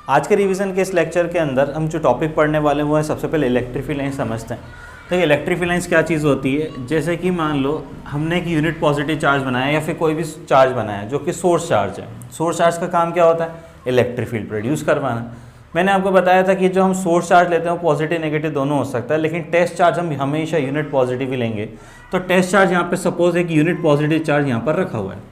आज के रिवीजन के इस लेक्चर के अंदर हम जो टॉपिक पढ़ने वाले हैं वो है सबसे पहले इलेक्ट्रिक फील्ड लाइन्स समझते हैं। तो इलेक्ट्रिक फील्ड लाइन्स क्या चीज़ होती है, जैसे कि मान लो हमने एक यूनिट पॉजिटिव चार्ज बनाया या फिर कोई भी चार्ज बनाया जो कि सोर्स चार्ज है। सोर्स चार्ज का काम क्या होता है, इलेक्ट्रिक फील्ड प्रोड्यूस करवाना। मैंने आपको बताया था कि जो हम सोर्स चार्ज लेते हैं वो पॉजिटिव नेगेटिव दोनों हो सकता है, लेकिन टेस्ट चार्ज हम हमेशा यूनिट पॉजिटिव ही लेंगे। तो टेस्ट चार्ज यहाँ पे सपोज एक यूनिट पॉजिटिव चार्ज यहाँ पर रखा हुआ है।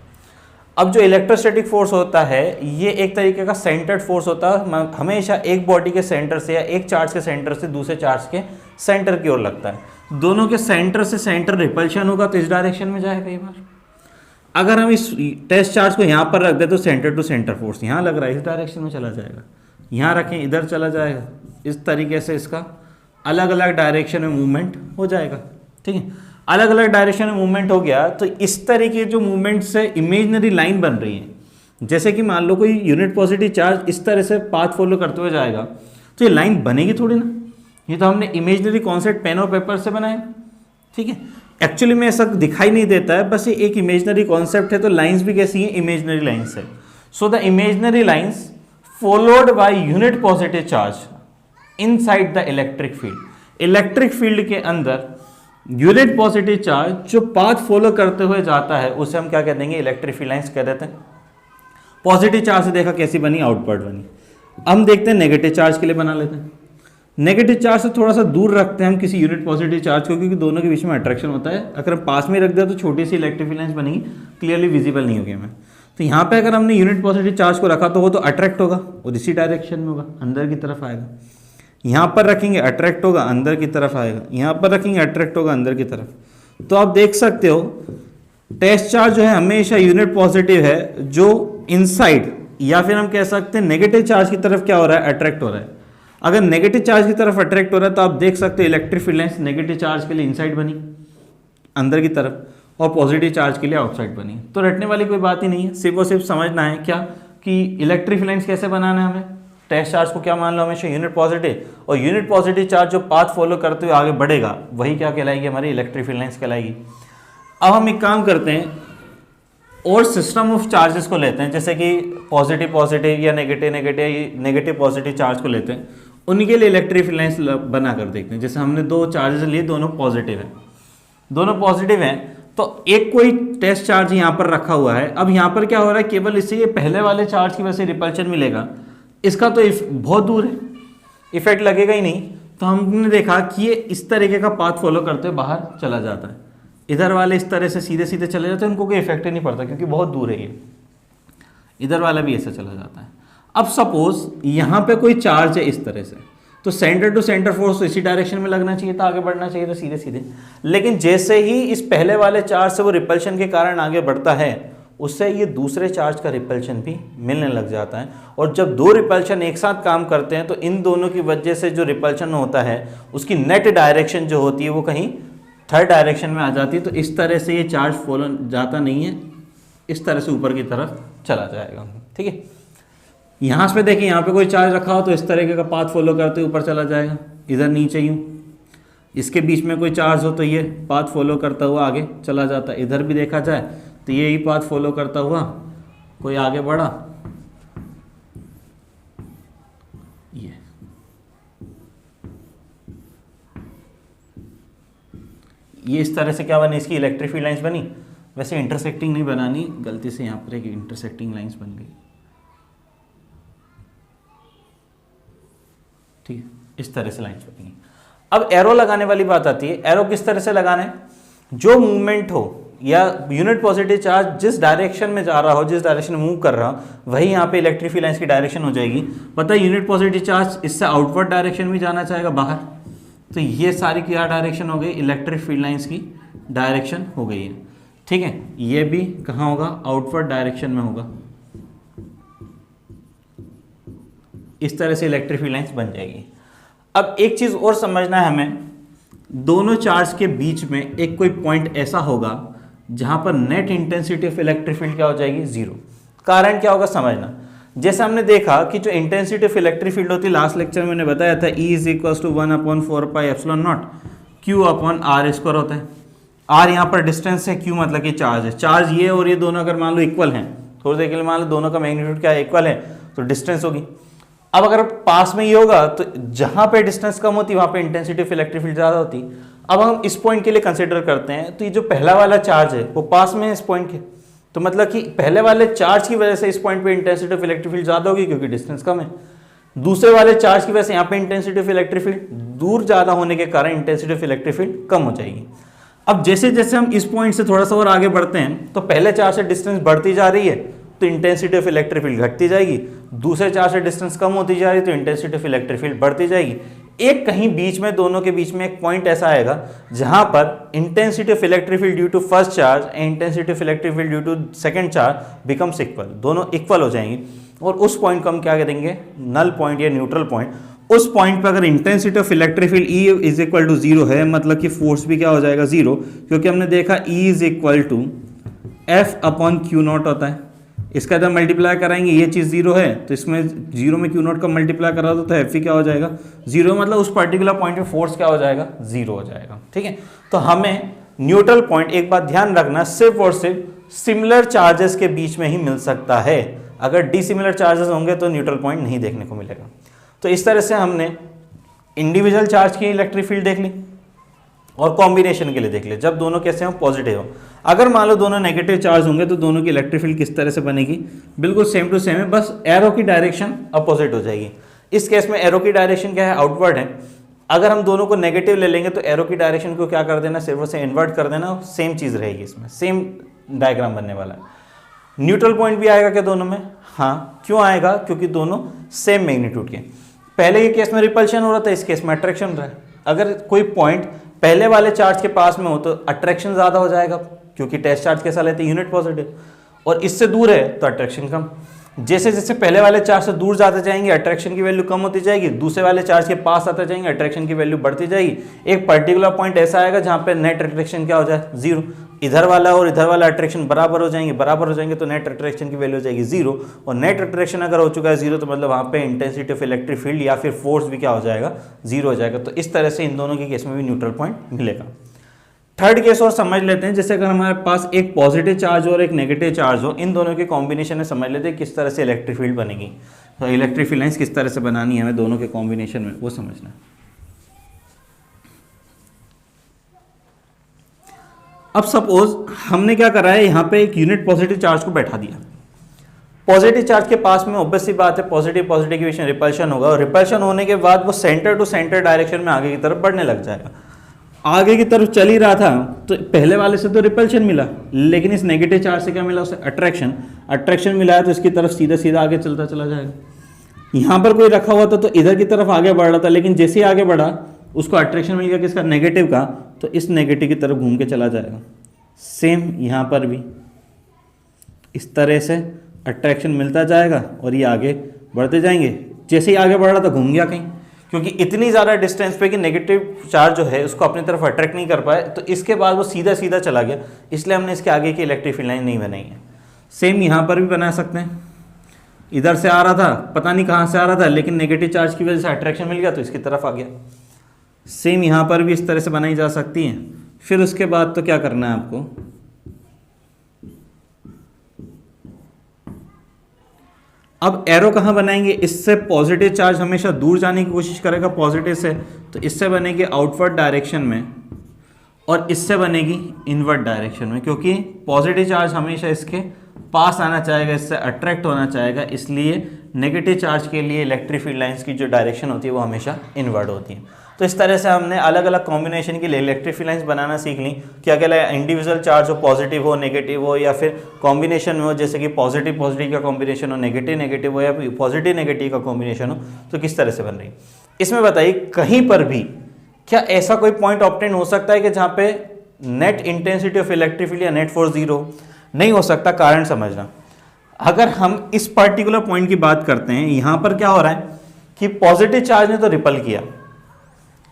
अब जो इलेक्ट्रोस्टैटिक फोर्स होता है ये एक तरीके का सेंटर्ड फोर्स होता है, हमेशा एक बॉडी के सेंटर से या एक चार्ज के सेंटर से दूसरे चार्ज के सेंटर की ओर लगता है। दोनों के सेंटर से सेंटर रिपल्शन होगा तो इस डायरेक्शन में जाएगा कई बार। अगर हम इस टेस्ट चार्ज को यहाँ पर रख दें तो सेंटर टू सेंटर फोर्स यहाँ लग रहा है, इस डायरेक्शन में चला जाएगा। यहाँ रखें इधर चला जाएगा। इस तरीके से इसका अलग अलग डायरेक्शन में मूवमेंट हो जाएगा। ठीक है, अलग अलग डायरेक्शन में मूवमेंट हो गया तो इस तरीके जो मूवमेंट से इमेजनरी लाइन बन रही है। जैसे कि मान लो कोई यूनिट पॉजिटिव चार्ज इस तरह से पाथ फॉलो करते हुए जाएगा तो ये लाइन बनेगी थोड़ी ना, ये तो हमने इमेजनरी कॉन्सेप्ट पेन और पेपर से बनाया। ठीक है, एक्चुअली में ऐसा दिखाई नहीं देता है, बस ये एक इमेजनरी कॉन्सेप्ट है। तो लाइन्स भी कैसी हैं, इमेजनरी लाइन्स है। So the imaginary lines followed by unit positive charge inside the electric field. Electric field के अंदर यूनिट पॉजिटिव चार्ज जो पाथ फॉलो करते हुए जाता है उसे हम क्या कह देंगे, इलेक्ट्रिक फील्ड लाइन्स कह देते हैं। पॉजिटिव चार्ज से देखा कैसी बनी, आउटवर्ड बनी। हम देखते हैं नेगेटिव चार्ज के लिए बना लेते हैं। नेगेटिव चार्ज से थोड़ा सा दूर रखते हैं हम किसी यूनिट पॉजिटिव चार्ज को, क्योंकि दोनों के बीच में अट्रैक्शन होता है। अगर हम पास में रख दें तो छोटी सी इलेक्ट्रिक फील्ड लाइन्स बनेगी, क्लियरली विजिबल नहीं होगी हमें। तो यहाँ पे अगर हमने यूनिट पॉजिटिव चार्ज को रखा तो वो तो अट्रैक्ट होगा और इसी डायरेक्शन में होगा, अंदर की तरफ आएगा। यहाँ पर रखेंगे अट्रैक्ट होगा, अंदर की तरफ आएगा। यहाँ पर रखेंगे अट्रैक्ट होगा, अंदर की तरफ। तो आप देख सकते हो टेस्ट चार्ज जो है हमेशा यूनिट पॉजिटिव है, जो इनसाइड या फिर हम कह सकते हैं नेगेटिव चार्ज की तरफ क्या हो रहा है, अट्रैक्ट हो रहा है। अगर नेगेटिव चार्ज की तरफ अट्रैक्ट हो रहा है तो आप देख सकते हो electric field lines negative charge के लिए इनसाइड बनी अंदर की तरफ और पॉजिटिव चार्ज के लिए आउटसाइड बनी। तो रटने वाली कोई बात ही नहीं है, सिर्फ और सिर्फ समझना है क्या कि इलेक्ट्रिक फील्ड लाइन्स कैसे बनाना है हमें। टेस्ट चार्ज को क्या मान लो, हमेशा यूनिट पॉजिटिव, और यूनिट पॉजिटिव चार्ज जो पाथ फॉलो करते हुए आगे बढ़ेगा वही क्या कहलाएगी, हमारी इलेक्ट्रिक फील्ड लाइन्स कहलाएगी। अब हम एक काम करते हैं और सिस्टम ऑफ चार्जेस को लेते हैं, जैसे कि पॉजिटिव पॉजिटिव या negative negative negative positive charge को लेते हैं, उनके लिए इलेक्ट्रिक फील्ड लाइन्स बना कर देखते हैं। जैसे हमने दो चार्जेस लिए, दोनों पॉजिटिव है, दोनों पॉजिटिव हैं, तो एक कोई टेस्ट चार्ज यहाँ पर रखा हुआ है। अब यहाँ पर क्या हो रहा है, केवल इससे ये पहले वाले चार्ज की वजह से रिपल्शन मिलेगा, इसका तो बहुत दूर है, इफेक्ट लगेगा ही नहीं। तो हमने देखा कि ये इस तरीके का पाथ फॉलो करते हुए बाहर चला जाता है। इधर वाले इस तरह से सीधे सीधे चले जाते हैं, उनको कोई इफेक्ट ही नहीं पड़ता क्योंकि बहुत दूर है ये। इधर वाला भी ऐसा चला जाता है। अब सपोज यहाँ पे कोई चार्ज है इस तरह से, तो सेंटर टू सेंटर फोर्स तो इसी डायरेक्शन में लगना चाहिए था, आगे बढ़ना चाहिए था सीधे सीधे। लेकिन जैसे ही इस पहले वाले चार्ज से वो रिपल्शन के कारण आगे बढ़ता है, उससे ये दूसरे चार्ज का रिपल्शन भी मिलने लग जाता है। और जब दो रिपल्शन एक साथ काम करते हैं तो इन दोनों की वजह से जो रिपल्शन होता है उसकी नेट डायरेक्शन जो होती है वो कहीं थर्ड डायरेक्शन में आ जाती है। तो इस तरह से ये चार्ज फॉलो जाता नहीं है, इस तरह से ऊपर की तरफ चला जाएगा। ठीक है, यहाँ पे देखिए, यहाँ पे कोई चार्ज रखा हो तो इस तरीके का पाथ फॉलो करते ऊपर चला जाएगा, इधर नीचे यूँ। इसके बीच में कोई चार्ज हो तो ये पाथ फॉलो करता हुआ आगे चला जाता है। इधर भी देखा जाए तो यही पाथ फॉलो करता हुआ कोई आगे बढ़ा, ये इस तरह से क्या बनी, इसकी इलेक्ट्रिक फील्ड लाइन्स बनी। वैसे इंटरसेक्टिंग नहीं बनानी, गलती से यहाँ पर एक इंटरसेक्टिंग लाइन्स बन गई। ठीक है, इस तरह से लाइन्स बनेंगी। अब एरो लगाने वाली बात आती है। एरो किस तरह से लगाना है, जो मूवमेंट हो या यूनिट पॉजिटिव चार्ज जिस डायरेक्शन में जा रहा हो, जिस डायरेक्शन में मूव कर रहा हो, वही यहाँ पे इलेक्ट्रिक फील्ड लाइन्स की डायरेक्शन हो जाएगी। पता है यूनिट पॉजिटिव चार्ज इससे आउटवर्ड डायरेक्शन में जाना चाहेगा बाहर, तो ये सारी क्या डायरेक्शन हो गई, इलेक्ट्रिक फील्ड लाइन्स की डायरेक्शन हो गई है। ठीक है, ये भी कहाँ होगा, आउटवर्ड डायरेक्शन में होगा। इस तरह से इलेक्ट्रिक फील्ड लाइन्स बन जाएगी। अब एक चीज़ और समझना है हमें, दोनों चार्ज के बीच में एक कोई पॉइंट ऐसा होगा जहां पर net intensity of electric field क्या हो जाएगी, जीरो। कारण क्या होगा समझना। जैसे हमने देखा कि जो इंटेंसिटी ऑफ इलेक्ट्रिक फील्ड होती है, लास्ट लेक्चर में मैंने बताया था, E = 1/4πε0 Q/r² होता है। R यहाँ पर डिस्टेंस है, Q मतलब कि चार्ज है। चार्ज ये और ये दोनों अगर मान लो इक्वल हैं, थोड़ी देर के लिए मान लो दोनों का मैग्नीट्यूड क्या है, इक्वल है, तो डिस्टेंस होगी। अब अगर पास में ही होगा तो जहां पे डिस्टेंस कम होती है वहां पे इंटेंसिटी ऑफ इलेक्ट्रिक फील्ड ज्यादा होती। अब हम इस पॉइंट के लिए कंसिडर करते हैं तो ये जो पहला वाला चार्ज है वो पास में है इस पॉइंट के, तो मतलब कि पहले वाले चार्ज की वजह से इस पॉइंट पे इंटेंसिटी ऑफ इलेक्ट्रिक फील्ड ज्यादा होगी क्योंकि डिस्टेंस कम है। दूसरे वाले चार्ज की वजह से यहाँ पे इंटेंसिटी ऑफ इलेक्ट्रिक फील्ड दूर ज्यादा होने के कारण इंटेंसिटी ऑफ इलेक्ट्रिक फील्ड कम हो जाएगी। अब जैसे जैसे हम इस पॉइंट से थोड़ा सा और आगे बढ़ते हैं तो पहले चार्ज से डिस्टेंस बढ़ती जा रही है तो इंटेंसिटी ऑफ इलेक्ट्रिक फील्ड घटती जाएगी, दूसरे चार्ज से डिस्टेंस कम होती जा रही है तो इंटेंसिटी ऑफ इलेक्ट्रिक फील्ड बढ़ती जाएगी। एक कहीं बीच में दोनों के बीच में एक पॉइंट ऐसा आएगा जहां पर intensity of electric field due to first charge and intensity of electric field due to second charge becomes equal, दोनों इक्वल हो जाएंगी और उस पॉइंट को हम क्या करेंगे, नल पॉइंट या न्यूट्रल पॉइंट। उस पॉइंट पर अगर intensity of electric field E is equal to 0 है मतलब कि फोर्स भी क्या हो जाएगा 0, क्योंकि हमने देखा E is equal to F upon Q nought होता है। इसका जब मल्टीप्लाई कराएंगे ये चीज़ 0 है तो इसमें 0 में Q नॉट का मल्टीप्लाई करा दो तो F क्या हो जाएगा 0, मतलब उस पर्टिकुलर पॉइंट पे फोर्स क्या हो जाएगा 0 हो जाएगा। ठीक है, तो हमें न्यूट्रल पॉइंट एक बात ध्यान रखना सिर्फ और सिर्फ सिमिलर चार्जेस के बीच में ही मिल सकता है, अगर डिसिमिलर चार्जेस होंगे तो न्यूट्रल पॉइंट नहीं देखने को मिलेगा। तो इस तरह से हमने इंडिविजुअल चार्ज की इलेक्ट्रिक फील्ड देख ली और कॉम्बिनेशन के लिए देख ले जब दोनों कैसे हो पॉजिटिव हो। अगर मान लो दोनों नेगेटिव चार्ज होंगे तो दोनों की इलेक्ट्रिक फील्ड किस तरह से बनेगी, बिल्कुल सेम टू सेम है, बस एरो की डायरेक्शन अपोजिट हो जाएगी। इस केस में एरो की डायरेक्शन क्या है, आउटवर्ड है। अगर हम दोनों को नेगेटिव ले लेंगे तो एरो की डायरेक्शन को क्या कर देना, सिर्फ से इन्वर्ट कर देना, सेम चीज रहेगी, इसमें सेम डायग्राम बनने वाला है। न्यूट्रल पॉइंट भी आएगा क्या दोनों में, हाँ क्यों आएगा, क्योंकि दोनों सेम मैग्नीट्यूड के। पहले के केस में रिपल्शन हो रहा था, इस केस में अट्रैक्शन हो रहा है। अगर कोई पॉइंट पहले वाले चार्ज के पास में हो तो अट्रैक्शन ज्यादा हो जाएगा क्योंकि टेस्ट चार्ज कैसा लेते हैं यूनिट पॉजिटिव, और इससे दूर है तो अट्रैक्शन कम। जैसे जैसे पहले वाले चार्ज से दूर जाते जाएंगे अट्रैक्शन की वैल्यू कम होती जाएगी, दूसरे वाले चार्ज के पास आते जाएंगे अट्रैक्शन की वैल्यू बढ़ती जाएगी। एक पर्टिकुलर पॉइंट ऐसा आएगा जहां पे नेट अट्रैक्शन क्या हो जाए 0, इधर वाला और इधर वाला अट्रैक्शन बराबर हो जाएंगे तो नेट अट्रैक्शन की वैल्यू हो जाएगी 0, और नेट अट्रैक्शन अगर हो चुका है 0 तो मतलब वहां पे इंटेंसिटी ऑफ इलेक्ट्रिक फील्ड या फिर फोर्स भी क्या हो जाएगा 0 हो जाएगा। तो इस तरह से इन दोनों के केस में भी न्यूट्रल पॉइंट मिलेगा। थर्ड केस और समझ लेते हैं, जैसे अगर हमारे पास एक पॉजिटिव चार्ज और एक नेगेटिव चार्ज हो, इन दोनों के कॉम्बिनेशन में समझ लेते हैं किस तरह से इलेक्ट्रिक फील्ड बनेगी। तो इलेक्ट्रिक फील्ड लाइंस किस तरह से बनानी है हमें दोनों के कॉम्बिनेशन में, वो समझना है। अब सपोज हमने क्या करा है, यहाँ पे एक यूनिट पॉजिटिव चार्ज को बैठा दिया। पॉजिटिव चार्ज के पास में ऑब्वियस सी बात है पॉजिटिव पॉजिटिव के बीच में रिपल्शन होगा, और रिपल्शन होने के बाद वो सेंटर टू सेंटर डायरेक्शन में आगे की तरफ बढ़ने लग जाएगा। आगे की तरफ चल ही रहा था तो पहले वाले से तो रिपल्शन मिला, लेकिन इस नेगेटिव चार्ज से क्या मिला, उसे अट्रैक्शन मिला है, तो इसकी तरफ सीधा सीधा आगे चलता चला जाएगा। यहाँ पर कोई रखा हुआ था तो इधर की तरफ आगे बढ़ रहा था, लेकिन जैसे ही आगे बढ़ा उसको अट्रैक्शन मिल गया किसका, नेगेटिव का, तो इस नेगेटिव की तरफ घूम के चला जाएगा। सेम यहाँ पर भी इस तरह से अट्रैक्शन मिलता जाएगा और ये आगे बढ़ते जाएंगे। जैसे ही आगे बढ़ रहा था घूम गया कहीं, क्योंकि इतनी ज़्यादा डिस्टेंस पे कि नेगेटिव चार्ज जो है उसको अपनी तरफ अट्रैक्ट नहीं कर पाए, तो इसके बाद वो सीधा सीधा चला गया, इसलिए हमने इसके आगे की इलेक्ट्रिक फील्ड लाइन नहीं बनाई है। सेम यहाँ पर भी बना सकते हैं, इधर से आ रहा था, पता नहीं कहाँ से आ रहा था, लेकिन नेगेटिव चार्ज की वजह से अट्रैक्शन मिल गया तो इसकी तरफ आ गया। सेम यहाँ पर भी इस तरह से बनाई जा सकती हैं। फिर उसके बाद तो क्या करना है आपको, अब एरो कहाँ बनाएंगे, इससे पॉजिटिव चार्ज हमेशा दूर जाने की कोशिश करेगा पॉजिटिव से, तो इससे बनेगी आउटवर्ड डायरेक्शन में और इससे बनेगी इनवर्ड डायरेक्शन में, क्योंकि पॉजिटिव चार्ज हमेशा इसके पास आना चाहेगा, इससे अट्रैक्ट होना चाहेगा, इसलिए नेगेटिव चार्ज के लिए इलेक्ट्रिक फील्ड लाइंस की जो डायरेक्शन होती है वो हमेशा इनवर्ड होती है। तो इस तरह से हमने अलग अलग कॉम्बिनेशन के लिए इलेक्ट्रिक फील्ड लाइंस बनाना सीख ली कि अगर इंडिविजुअल चार्ज हो, पॉजिटिव हो, नेगेटिव हो, या फिर कॉम्बिनेशन में हो, जैसे कि पॉजिटिव पॉजिटिव का कॉम्बिनेशन हो, नेगेटिव नेगेटिव हो, या फिर पॉजिटिव नेगेटिव का कॉम्बिनेशन हो, तो किस तरह से बन रही। इसमें बताइए कहीं पर भी क्या ऐसा कोई पॉइंट ऑब्टेन हो सकता है कि जहाँ पे net intensity of electric field या नेट फोर्स 0 नहीं हो सकता। कारण समझना, अगर हम इस पर्टिकुलर पॉइंट की बात करते हैं, यहाँ पर क्या हो रहा है कि पॉजिटिव चार्ज ने तो रिपल किया,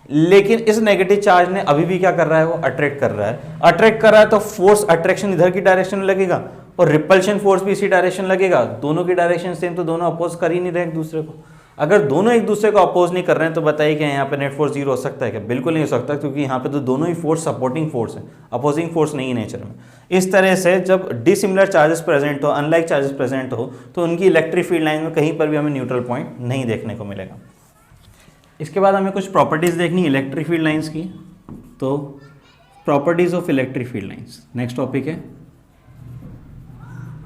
लेकिन इस नेगेटिव चार्ज ने अभी भी क्या कर रहा है, वो अट्रैक्ट कर रहा है। तो फोर्स अट्रैक्शन इधर की डायरेक्शन में लगेगा और रिपल्शन फोर्स भी इसी डायरेक्शन लगेगा। दोनों की डायरेक्शन सेम, तो दोनों अपोज कर ही नहीं रहे एक दूसरे को। अगर दोनों एक दूसरे को अपोज नहीं कर रहे हैं तो बताइए कि यहाँ पे नेट फोर्स जीरो हो सकता है क्या? बिल्कुल नहीं हो सकता, क्योंकि यहाँ पे तो दोनों ही फोर्स सपोर्टिंग फोर्स है, अपोजिंग फोर्स नहीं है नेचर में। इस तरह से जब डिसिमिलर चार्जेस प्रेजेंट हो, अनलाइक चार्जेस प्रेजेंट हो, तो उनकी इलेक्ट्रिक फील्ड लाइन में कहीं पर भी हमें न्यूट्रल पॉइंट नहीं देखने को मिलेगा। इसके बाद हमें कुछ प्रॉपर्टीज देखनी इलेक्ट्रिक फील्ड लाइंस की। तो properties of electric field lines next topic है,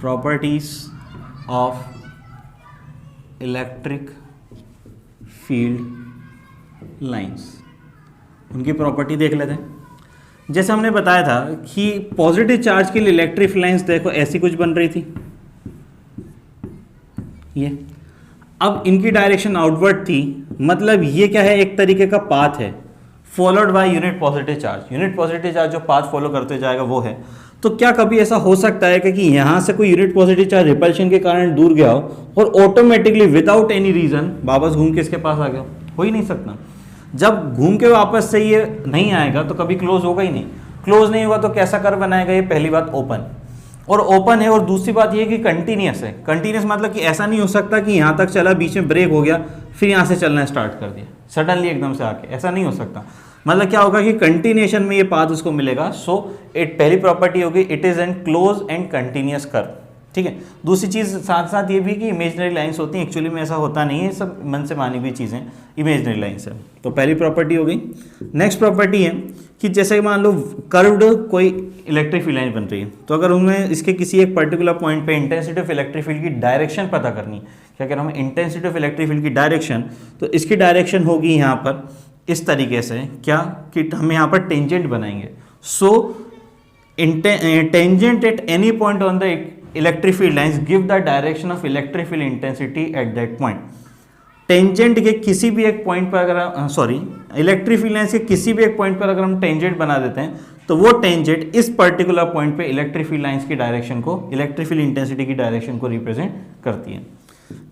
properties of electric field lines, उनकी प्रॉपर्टी देख लेते हैं। जैसे हमने बताया था कि पॉजिटिव चार्ज के लिए इलेक्ट्रिक फील्ड लाइंस देखो ऐसी कुछ बन रही थी, ये अब इनकी डायरेक्शन आउटवर्ड थी, मतलब ये क्या है, एक तरीके का पाथ है followed by unit positive charge. Unit positive charge जो पाथ फॉलो करते जाएगा वो है। तो क्या कभी ऐसा हो सकता है कि यहाँ से कोई यूनिट पॉजिटिव चार्ज रिपल्शन के कारण दूर गया हो और ऑटोमेटिकली विदाउट एनी रीजन वापस घूम के इसके पास आ गया? हो ही नहीं सकता। जब घूम के वापस से ये नहीं आएगा तो कभी क्लोज होगा ही नहीं। क्लोज नहीं होगा तो कैसा कर्व बनाएगा? ये पहली बात ओपन, और ओपन है, और दूसरी बात ये कि कंटिन्यूस है। कंटिन्यूस मतलब कि ऐसा नहीं हो सकता कि यहाँ तक चला, बीच में ब्रेक हो गया, फिर यहाँ से चलना स्टार्ट कर दिया सडनली एकदम से आके, ऐसा नहीं हो सकता। मतलब क्या होगा कि कंटिन्यूएशन में ये पाथ उसको मिलेगा। सो इट पहली प्रॉपर्टी होगी it is an close and continuous curve, ठीक है। दूसरी चीज़ साथ साथ ये भी कि इमेजिनरी लाइंस होती हैं, एक्चुअली में ऐसा होता नहीं है, सब मन से मानी हुई चीज़ें इमेजिनरी लाइंस है। तो पहली प्रॉपर्टी हो गई। नेक्स्ट प्रॉपर्टी है कि जैसे मान लो कर्व्ड कोई इलेक्ट्रिक फील्ड लाइन बन रही है, तो अगर हमें इसके किसी एक पर्टिकुलर पॉइंट पे इंटेंसिटी ऑफ इलेक्ट्रिक फील्ड की डायरेक्शन पता करनी, क्या कह रहा हूँ, इंटेंसिटी ऑफ इलेक्ट्रिक फील्ड की डायरेक्शन, तो इसकी डायरेक्शन होगी यहाँ पर इस तरीके से, क्या कि हम यहाँ पर टेंजेंट बनाएंगे। So tangent at any point on the electric field lines give the direction of electric field intensity at that point. Tangent के किसी भी एक पॉइंट पर अगर इलेक्ट्रिक फील्ड लाइंस के किसी भी एक पॉइंट पर अगर हम टेंजेंट बना देते हैं तो वो टेंजेंट इस पर्टिकुलर पॉइंट पे इलेक्ट्रिक फील्ड लाइंस की डायरेक्शन को, इलेक्ट्रिक फील्ड इंटेंसिटी की डायरेक्शन को रिप्रेजेंट करती है।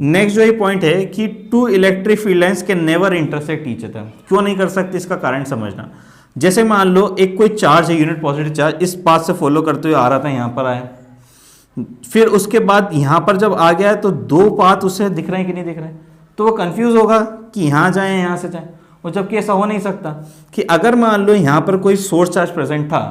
नेक्स्ट जो ये पॉइंट है कि two electric field lines can never intersect each other. क्यों नहीं कर सकते, इसका कारण समझना। जैसे मान लो एक कोई चार्ज है, यूनिट पॉजिटिव चार्ज, इस पाथ से फॉलो करते हुए आ रहा था, यहाँ पर आया, फिर उसके बाद यहाँ पर जब आ गया तो दो पाथ उससे दिख रहे हैं कि नहीं दिख रहे हैं, तो वो कंफ्यूज होगा कि यहाँ जाए यहाँ से जाए, और जबकि ऐसा हो नहीं सकता कि अगर मान लो यहाँ पर कोई सोर्स चार्ज प्रेजेंट था,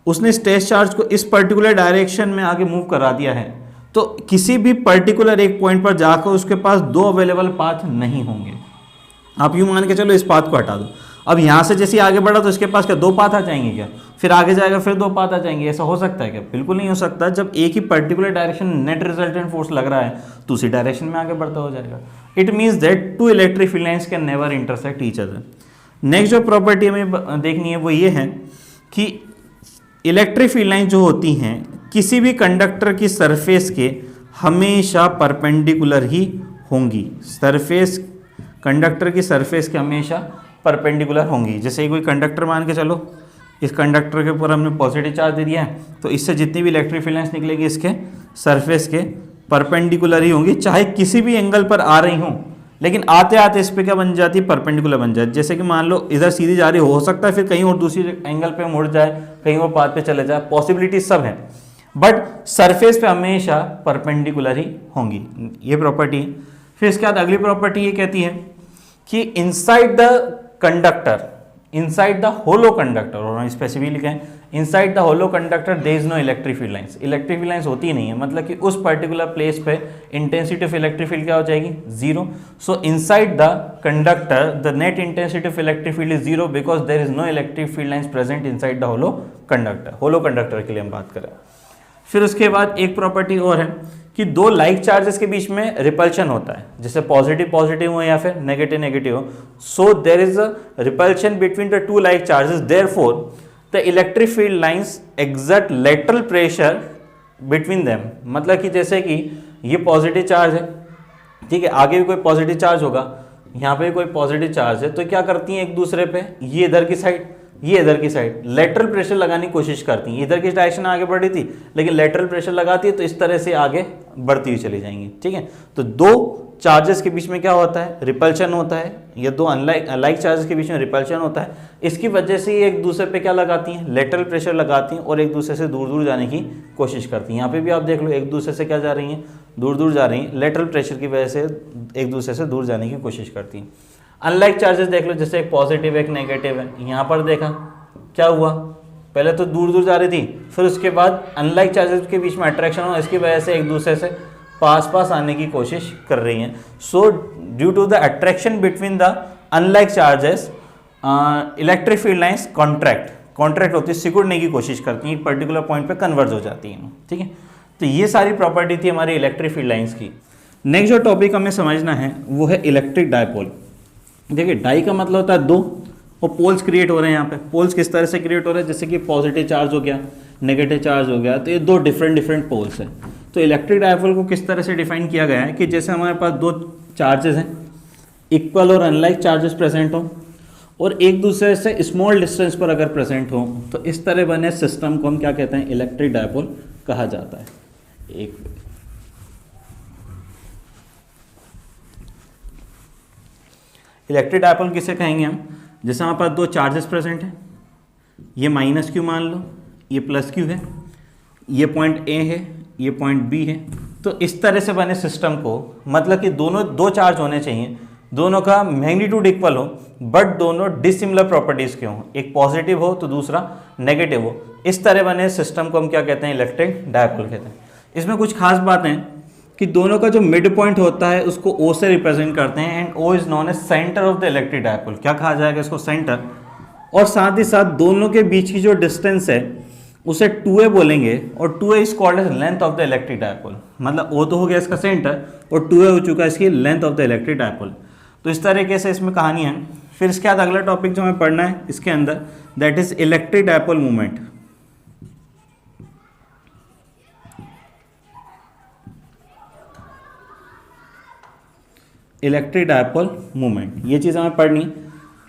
उसने स्ट्रेस चार्ज को इस पर्टिकुलर डायरेक्शन में आगे मूव करा दिया है, तो किसी भी पर्टिकुलर एक पॉइंट पर जाकर उसके पास दो अवेलेबल पाथ नहीं होंगे। आप यूं मान के चलो इस पाथ को हटा दो, अब यहाँ से जैसे आगे बढ़ा तो इसके पास क्या दो पाथ आ जाएंगे क्या? फिर आगे जाएगा फिर दो पाथ आ जाएंगे, ऐसा हो सकता है क्या? बिल्कुल नहीं हो सकता। जब एक ही particular direction net resultant force लग रहा है तो उसी डायरेक्शन में आगे बढ़ता हो जाएगा। It means that two electric field lines can never intersect each other. Next जो प्रॉपर्टी हमें देखनी है वो ये है कि इलेक्ट्रिक फील्ड लाइन जो होती हैं किसी भी कंडक्टर की सरफेस के हमेशा परपेंडिकुलर ही होंगी। सरफेस, कंडक्टर की सरफेस के हमेशा परपेंडिकुलर होंगी। जैसे कोई कंडक्टर मान के चलो, इस कंडक्टर के ऊपर हमने पॉजिटिव चार्ज दे दिया है, तो इससे जितनी भी इलेक्ट्रिक फील्ड लाइंस निकलेगी इसके सरफेस के परपेंडिकुलर ही होंगी, चाहे किसी भी एंगल पर आ रही हों, लेकिन आते आते इस पे क्या बन जाती है, परपेंडिकुलर बन जाती है। जैसे कि मान लो इधर सीधी जा रही हो सकता है फिर कहीं और दूसरी एंगल पे मुड़ जाए, कहीं और पाथ पे चले जाए, पॉसिबिलिटी सब है, बट सरफेस पे हमेशा परपेंडिकुलर ही होंगी, ये प्रॉपर्टी है। फिर इसके बाद अगली प्रॉपर्टी ये कहती है कि inside the conductor, inside the hollow conductor, और स्पेसिफिकली लिखें inside the hollow conductor there is no electric field lines. Electric field lines होती नहीं है, मतलब कि उस पर्टिकुलर प्लेस पे इंटेंसिटी ऑफ इलेक्ट्रिक फील्ड क्या हो जाएगी, zero. So inside the conductor the net intensity of electric field is zero because there is no electric field lines present inside the hollow conductor. Hollow conductor के लिए हम बात करें। फिर उसके बाद एक प्रॉपर्टी और है कि दो लाइक चार्जेस के बीच में रिपल्शन होता है, जैसे पॉजिटिव पॉजिटिव हो या फिर नेगेटिव नेगेटिव हो। So there is a repulsion between the two like charges, therefore the electric field lines exert lateral pressure between them. मतलब कि जैसे कि ये पॉजिटिव चार्ज है, ठीक है, आगे भी कोई पॉजिटिव चार्ज होगा, यहाँ पे भी कोई पॉजिटिव चार्ज है, तो क्या करती हैं एक दूसरे पे, ये इधर की साइड ये इधर की साइड लेटरल प्रेशर लगाने की कोशिश करती हैं, इधर की डायरेक्शन आगे बढ़ रही थी लेकिन लेटरल प्रेशर लगाती है तो इस तरह से आगे बढ़ती हुई चली जाएंगी, ठीक है। तो दो चार्जेस के बीच में क्या होता है, रिपल्शन होता है, या दो अनलाइक चार्जेस के बीच में रिपल्शन होता है। इसकी वजह से ये एक दूसरे पे क्या लगाती हैं, लेटरल प्रेशर लगाती हैं और एक दूसरे से दूर दूर जाने की कोशिश करती हैं। यहाँ पे भी आप देख लो एक दूसरे से क्या जा रही हैं, दूर दूर जा रही हैं, लेटरल प्रेशर की वजह से एक दूसरे से दूर जाने की कोशिश करती हैं। अनलाइक चार्जेस देख लो, जैसे एक पॉजिटिव एक नेगेटिव है, यहाँ पर देखा क्या हुआ, पहले तो दूर दूर जा रही थी, फिर उसके बाद अनलाइक चार्जेस के बीच में अट्रैक्शन हुआ, इसकी वजह से एक दूसरे से पास पास आने की कोशिश कर रही हैं। So due to the attraction between the unlike charges electric field lines contract होती है, सिकुड़ने की कोशिश करती हैं, एक पर्टिकुलर पॉइंट पे कन्वर्ज हो जाती हैं, ठीक है। तो ये सारी प्रॉपर्टी थी हमारी इलेक्ट्रिक फील्ड लाइंस की। नेक्स्ट जो टॉपिक हमें समझना है वो है इलेक्ट्रिक डायपोल। देखिए डाई का मतलब होता है दो, और पोल्स क्रिएट हो रहे हैं। यहाँ पे पोल्स किस तरह से क्रिएट हो रहे हैं, जैसे कि पॉजिटिव चार्ज हो गया, नेगेटिव चार्ज हो गया, तो ये दो डिफरेंट पोल्स हैं। तो इलेक्ट्रिक डायपोल को किस तरह से डिफाइन किया गया है कि जैसे हमारे पास दो चार्जेस हैं, इक्वल और अनलाइक चार्जेस प्रेजेंट हो और एक दूसरे से स्मॉल डिस्टेंस पर अगर प्रेजेंट हो, तो इस तरह बने सिस्टम को हम क्या कहते हैं, इलेक्ट्रिक डायपोल कहा जाता है। एक इलेक्ट्रिक डायपोल किसे कहेंगे हम, जैसे हमारे पास दो चार्जेस प्रेजेंट हैं, ये माइनस क्यू मान लो, ये प्लस क्यू है, ये पॉइंट ए है, ये पॉइंट बी है। तो इस तरह से बने सिस्टम को, मतलब कि दोनों दो चार्ज होने चाहिए, दोनों का मैग्नीट्यूड इक्वल हो बट दोनों डिसिमिलर प्रॉपर्टीज़ के हों, एक पॉजिटिव हो तो दूसरा नेगेटिव हो। इस तरह बने सिस्टम को हम क्या कहते हैं, इलेक्ट्रिक डायपोल कहते हैं। इसमें कुछ खास बातें हैं कि दोनों का जो मिड पॉइंट होता है उसको ओ से रिप्रेजेंट करते हैं, and O is known as centre of the electric dipole. क्या कहा जाएगा इसको, सेंटर। और साथ ही साथ दोनों के बीच की जो डिस्टेंस है उसे 2a बोलेंगे, और 2a is called as length of the electric dipole. मतलब ओ तो हो गया इसका सेंटर और 2a हो चुका है इसकी length of the electric dipole. तो इस तरीके से इसमें कहानी है। फिर इसके बाद अगला टॉपिक जो हमें पढ़ना है इसके अंदर, that is electric dipole movement. Electric dipole movement, ये चीज़ हमें पढ़नी।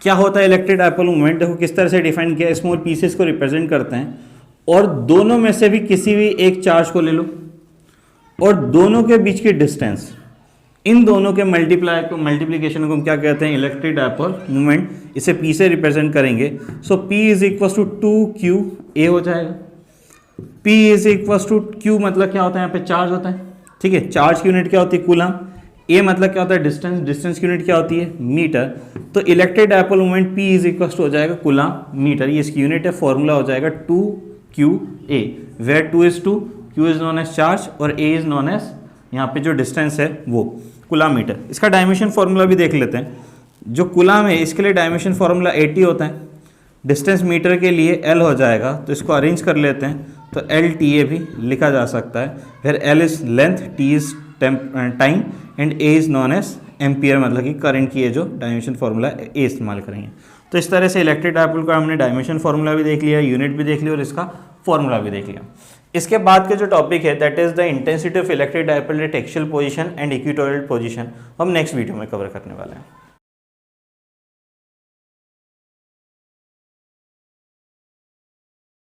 क्या होता है इलेक्ट्रिक डायपोल मूवमेंट, देखो किस तरह से डिफाइन किया, स्मॉल पीसेस को रिप्रेजेंट करते हैं और दोनों में से भी किसी भी एक चार्ज को ले लो और दोनों के बीच की डिस्टेंस, इन दोनों के मल्टीप्लीकेशन को हम क्या कहते हैं, इलेक्ट्रिक डायपोल मूवमेंट। इसे पी से रिप्रेजेंट करेंगे। So p is equal to 2q a हो जाएगा। p is equal to q मतलब क्या होता है, यहाँ पे चार्ज होता है, ठीक है। चार्ज की यूनिट क्या होती है, कूलम। ए मतलब क्या होता है, डिस्टेंस। डिस्टेंस की यूनिट क्या होती है, मीटर। तो electric dipole movement P is equal to हो जाएगा कूलम मीटर, ये इसकी यूनिट है। फॉर्मूला हो जाएगा 2qa, where 2 is 2, q is known as charge और a इज नॉन एज यहाँ पे जो डिस्टेंस है वो कूलम मीटर। इसका डायमेंशन फॉर्मूला भी देख लेते हैं। जो कूलम है इसके लिए डायमेंशन फॉर्मूला 80 होता है, डिस्टेंस मीटर के लिए L हो जाएगा, तो इसको अरेंज कर लेते हैं। तो LTA भी लिखा जा सकता है। फिर L is length, T is time and A is known as ampere, मतलब कि करंट की ये जो डायमेंशन फार्मूला A इस्तेमाल करेंगे। तो इस तरह से इलेक्ट्रिक डायपोल का हमने डायमेंशन फार्मूला भी देख लिया, यूनिट भी देख लिया और इसका फार्मूला भी देख लिया। इसके बाद के जो टॉपिक है that is the intensity of electric dipole eight axial position and equatorial position, हम नेक्स्ट वीडियो में कवर करने वाले हैं।